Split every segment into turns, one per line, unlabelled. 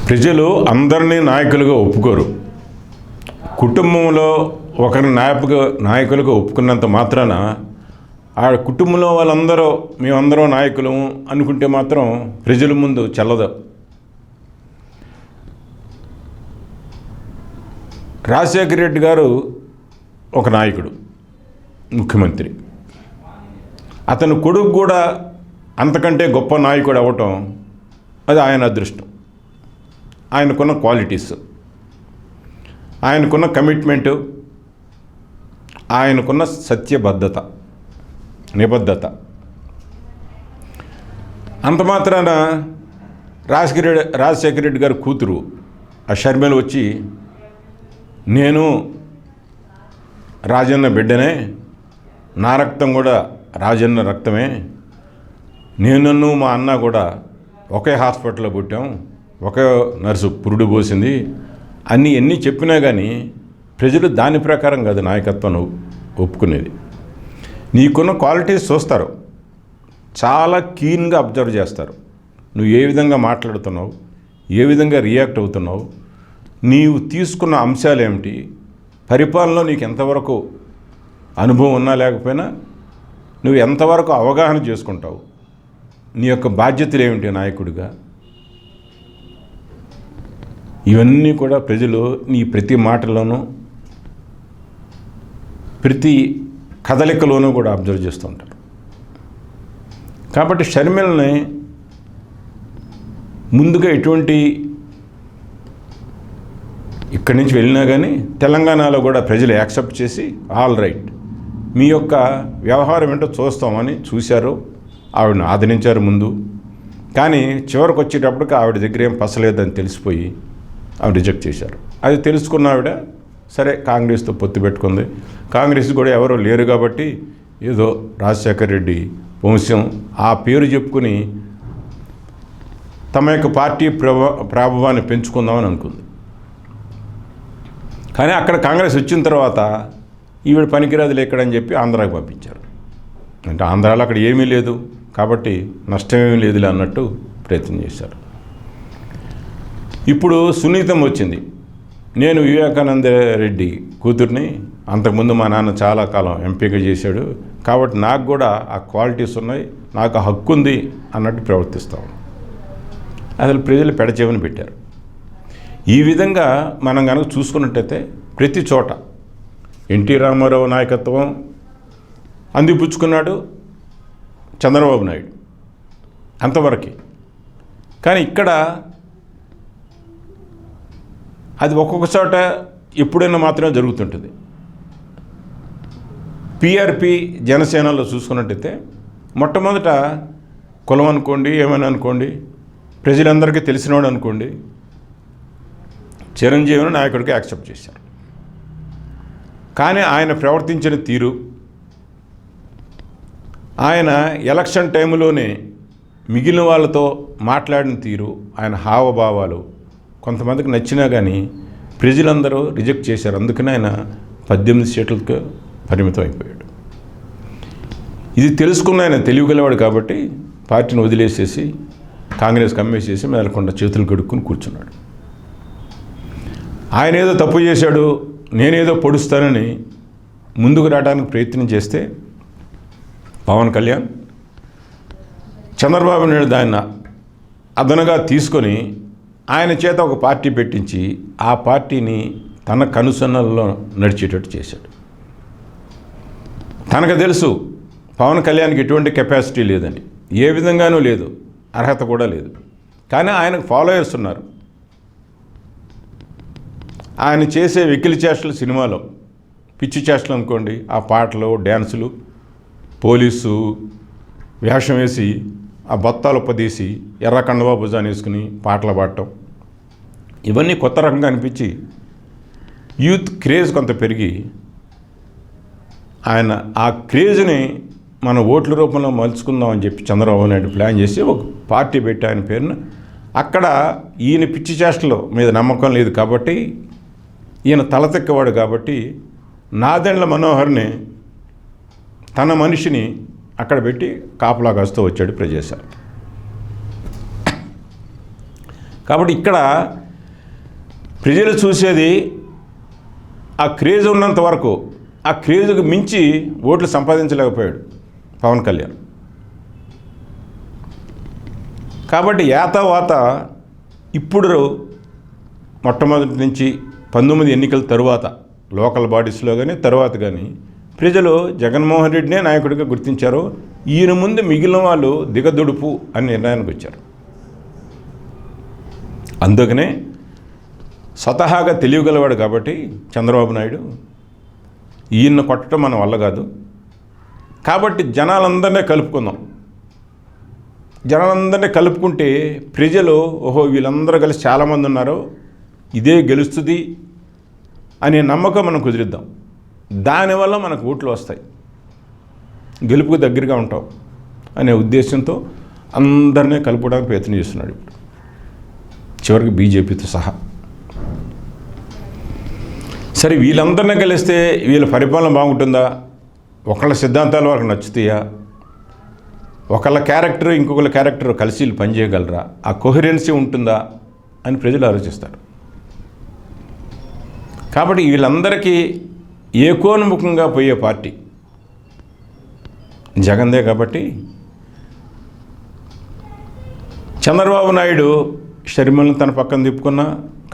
ప్రజలు అందరినీ నాయకులుగా ఒప్పుకోరు. కుటుంబంలో ఒకరి నాయకులుగా ఒప్పుకున్నంత మాత్రాన ఆ కుటుంబంలో వాళ్ళందరూ మేమందరం నాయకులు అనుకుంటే మాత్రం ప్రజల ముందు చెల్లదు. రాజశేఖర రెడ్డి గారు ఒక నాయకుడు, ముఖ్యమంత్రి. అతని కొడుకు కూడా అంతకంటే గొప్ప నాయకుడు అవ్వటం అది ఆయన అదృష్టం. ఆయనకున్న క్వాలిటీస్, ఆయనకున్న కమిట్మెంటు, ఆయనకున్న సత్యబద్ధత, అంత మాత్రాన రాజశేఖర రెడ్డి గారి కూతురు ఆ షర్మిల వచ్చి నేను రాజన్న బిడ్డనే, నా రక్తం కూడా రాజన్న రక్తమే, నేను మా అన్న కూడా ఒకే హాస్పిటల్లో పుట్టాం, ఒకే నర్సు పురుడు పోసింది ఎన్ని చెప్పినా కానీ ప్రజలు దాని ప్రకారం కాదు నాయకత్వం ఒప్పుకునేది. నీకున్న క్వాలిటీస్ చూస్తారు, చాలా కీన్గా అబ్జర్వ్ చేస్తారు. నువ్వు ఏ విధంగా మాట్లాడుతున్నావు, ఏ విధంగా రియాక్ట్ అవుతున్నావు, నీవు తీసుకున్న అంశాలు ఏమిటి, పరిపాలనలో నీకు ఎంతవరకు అనుభవం ఉన్నా లేకపోయినా నువ్వు ఎంతవరకు అవగాహన చేసుకుంటావు, నీ యొక్క బాధ్యతలు ఏమిటి నాయకుడిగా, ఇవన్నీ కూడా ప్రజలు నీ ప్రతి మాటలోనూ ప్రతి కదలికలోనూ కూడా అబ్జర్వ్ చేస్తూ ఉంటారు. కాబట్టి షర్మిలని ముందుగా ఎటువంటి ఇక్కడి నుంచి వెళ్ళినా కానీ తెలంగాణలో కూడా ప్రజలు యాక్సెప్ట్ చేసి ఆల్ రైట్ మీ యొక్క వ్యవహారం ఏంటో చూస్తామని చూశారు, ఆవిడని ఆదరించారు ముందు. కానీ చివరికి వచ్చేటప్పటికి ఆవిడ దగ్గర ఏం పసలేదని తెలిసిపోయి ఆవిడ రిజెక్ట్ చేశారు. అది తెలుసుకున్న ఆవిడ సరే కాంగ్రెస్తో పొత్తు పెట్టుకుంది. కాంగ్రెస్ కూడా ఎవరో లేరు కాబట్టి ఏదో రాజశేఖర రెడ్డి వంశం ఆ పేరు చెప్పుకుని తమ యొక్క పార్టీ ప్రాభవాన్ని పెంచుకుందామని అనుకుంది. కానీ అక్కడ కాంగ్రెస్ వచ్చిన తర్వాత ఈవిడ పనికిరాదులు ఎక్కడని చెప్పి ఆంధ్రాకి పంపించారు. అంటే ఆంధ్రాలో అక్కడ ఏమీ లేదు కాబట్టి నష్టమేమీ లేదులే అన్నట్టు ప్రయత్నం చేశారు. ఇప్పుడు సునీతం వచ్చింది. నేను వివేకానంద రెడ్డి కూతుర్ని, అంతకుముందు మా నాన్న చాలా కాలం ఎంపీగా చేశాడు కాబట్టి నాకు కూడా ఆ క్వాలిటీస్ ఉన్నాయి, నాకు హక్కు ఉంది అన్నట్టు ప్రవర్తిస్తాము. అసలు ప్రజలు పెడచెవిని పెట్టారు. ఈ విధంగా మనం కనుక చూసుకున్నట్టయితే ప్రతి చోట ఎన్టీ రామారావు నాయకత్వం అందిపుచ్చుకున్నాడు చంద్రబాబు నాయుడు అంతవరకు. కానీ ఇక్కడ అది ఒక్కొక్క చోట ఎప్పుడైనా మాత్రమే జరుగుతుంటుంది. పిఆర్పి జనసేనలో చూసుకున్నట్టయితే మొట్టమొదట కులం అనుకోండి, ఏమైనా అనుకోండి, ప్రజలందరికీ తెలిసినవాడు అనుకోండి, చిరంజీవిని నాయకుడికి యాక్సెప్ట్ చేశారు. కానీ ఆయన ప్రవర్తించిన తీరు, ఆయన ఎలక్షన్ టైంలోనే మిగిలిన వాళ్ళతో మాట్లాడిన తీరు, ఆయన హావభావాలు కొంతమందికి నచ్చినా కానీ ప్రజలందరూ రిజెక్ట్ చేశారు. అందుకని ఆయన 18 సీట్లకు పరిమితం అయిపోయాడు. ఇది తెలుసుకున్న ఆయన తెలివిగలవాడు కాబట్టి పార్టీని వదిలేసేసి కాంగ్రెస్కి అమ్మేసేసి మేలకొండ చేతులు కడుక్కుని కూర్చున్నాడు. ఆయన ఏదో తప్పు చేశాడు, నేనేదో పొడుస్తానని ముందుకు రావడానికి ప్రయత్నం చేస్తే పవన్ కళ్యాణ్ చంద్రబాబు నాయుడు దాన్ని అదనగా తీసుకొని ఆయన చేత ఒక పార్టీ పెట్టించి ఆ పార్టీని తన కనుసన్నల్లో నడిచేటట్టు చేశాడు. తనకు తెలుసు పవన్ కళ్యాణ్కి ఎటువంటి కెపాసిటీ లేదని, ఏ విధంగానూ లేదు, అర్హత కూడా లేదు. కానీ ఆయనకు ఫాలోయర్స్ ఉన్నారు. ఆయన చేసే వెకిలి చేష్టలు సినిమాలో పిచ్చి చేష్టలు అనుకోండి, ఆ పాటలు, డ్యాన్సులు, పోలీసు వేషం వేసి ఆ బత్తాలు పదీసి ఎర్ర కండవా భుజాన్ని వేసుకుని పాటలు పాడటం, ఇవన్నీ కొత్త రకంగా అనిపించి యూత్ క్రేజ్ కొంత పెరిగి ఆయన ఆ క్రేజ్ని మన ఓట్ల రూపంలో మలుచుకుందామని చెప్పి చంద్రబాబు నాయుడు ప్లాన్ చేసి ఒక పార్టీ పెట్టి ఆయన పేరున అక్కడ ఈయన పిచ్చి చేష్టల మీద నమ్మకం లేదు కాబట్టి, ఈయన తలతెక్కవాడు కాబట్టి నాదెండ్ల మనోహర్ని తన మనిషిని అక్కడ పెట్టి కాపలా కాస్తూ వచ్చాడు ప్రజేశారు. కాబట్టి ఇక్కడ ప్రజలు చూసేది ఆ క్రేజ్ ఉన్నంత వరకు, ఆ క్రేజ్కి మించి ఓట్లు సంపాదించలేకపోయాడు పవన్ కళ్యాణ్. కాబట్టి యాతావాత ఇప్పుడు మొట్టమొదటి నుంచి 19 ఎన్నికల తరువాత లోకల్ బాడీస్లో కానీ తర్వాత కానీ ప్రజలు జగన్మోహన్ రెడ్డినే నాయకుడిగా గుర్తించారు. ఈయన ముందు మిగిలిన వాళ్ళు దిగదుడుపు అని నిర్ణయానికి వచ్చారు. అందుకనే స్వతహాగా తెలియగలవాడు కాబట్టి చంద్రబాబు నాయుడు ఈయన్ని కొట్టడం మన వల్ల కాదు, కాబట్టి జనాలందరినీ కలుపుకుందాం, జనాలందరినీ కలుపుకుంటే ప్రజలు ఓహో వీళ్ళందరూ కలిసి చాలామంది ఉన్నారు, ఇదే గెలుస్తుంది అనే నమ్మకం మనం కుదిరిద్దాం. దానివల్ల మనకు ఓట్లు వస్తాయి, గెలుపుకు దగ్గరగా ఉంటాం అనే ఉద్దేశంతో అందరినీ కలుపుకోవడానికి ప్రయత్నం చేస్తున్నాడు ఇప్పుడు, చివరికి బీజేపీతో సహా. సరే వీళ్ళందరినీ కలిస్తే వీళ్ళ పరిపాలన బాగుంటుందా, ఒకళ్ళ సిద్ధాంతాలు వాళ్ళకి నచ్చుతాయా, ఒకళ్ళ క్యారెక్టర్ ఇంకొకళ్ళ క్యారెక్టర్ కలిసి వీళ్ళు పనిచేయగలరా, ఆ కొహరెన్సీ ఉంటుందా అని ప్రజలు ఆలోచిస్తారు. కాబట్టి వీళ్ళందరికీ ఏకోన్ముఖంగా పోయే పార్టీ జగన్దే. కాబట్టి చంద్రబాబు నాయుడు షర్మిలను తన పక్కన తిప్పుకున్నా,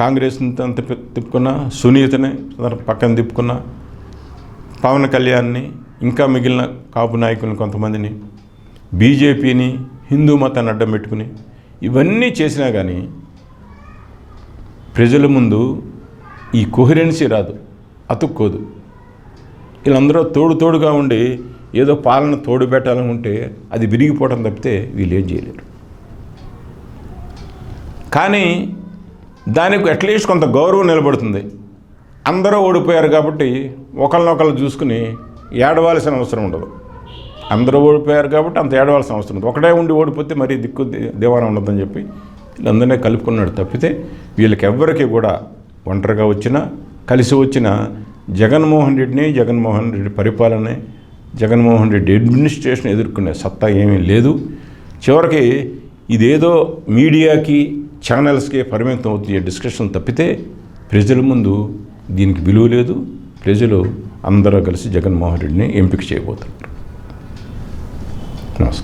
కాంగ్రెస్ని తన తిప్పుకున్నా, సునీతని తన పక్కన తిప్పుకున్నా, పవన్ కళ్యాణ్ని ఇంకా మిగిలిన కాపు నాయకులను కొంతమందిని, బీజేపీని, హిందూ మతాన్ని అడ్డం పెట్టుకుని ఇవన్నీ చేసినా కానీ ప్రజల ముందు ఈ కొహరెన్సీ రాదు, అతుక్కోదు. వీళ్ళందరూ తోడుగా ఉండి ఏదో పాలన తోడు పెట్టాలని ఉంటే అది విరిగిపోవడం తప్పితే వీళ్ళు ఏం చేయలేరు. కానీ దానికి అట్లీస్ట్ కొంత గౌరవం నిలబడుతుంది. అందరూ ఓడిపోయారు కాబట్టి ఒకళ్ళనొకళ్ళు చూసుకుని ఏడవాల్సిన అవసరం ఉండదు. అందరూ ఓడిపోయారు కాబట్టి అంత ఏడవాల్సిన అవసరం ఉండదు. ఒకటే ఉండి ఓడిపోతే మరీ దిక్కు దేవానం ఉండదని చెప్పి వీళ్ళందరినీ కలుపుకున్నాడు తప్పితే వీళ్ళకి ఎవ్వరికి కూడా ఒంటరిగా వచ్చినా కలిసి వచ్చిన జగన్మోహన్ రెడ్డి పరిపాలనే, జగన్మోహన్ రెడ్డి అడ్మినిస్ట్రేషన్ ఎదుర్కొనే సత్తా ఏమీ లేదు. చివరికి ఇదేదో మీడియాకి ఛానల్స్కి పరిమితం అవుతుంది డిస్కషన్ తప్పితే ప్రజల ముందు దీనికి విలువ లేదు. ప్రజలు అందరూ కలిసి జగన్మోహన్ రెడ్డిని ఎంపిక చేయబోతున్నారు. నమస్కారం.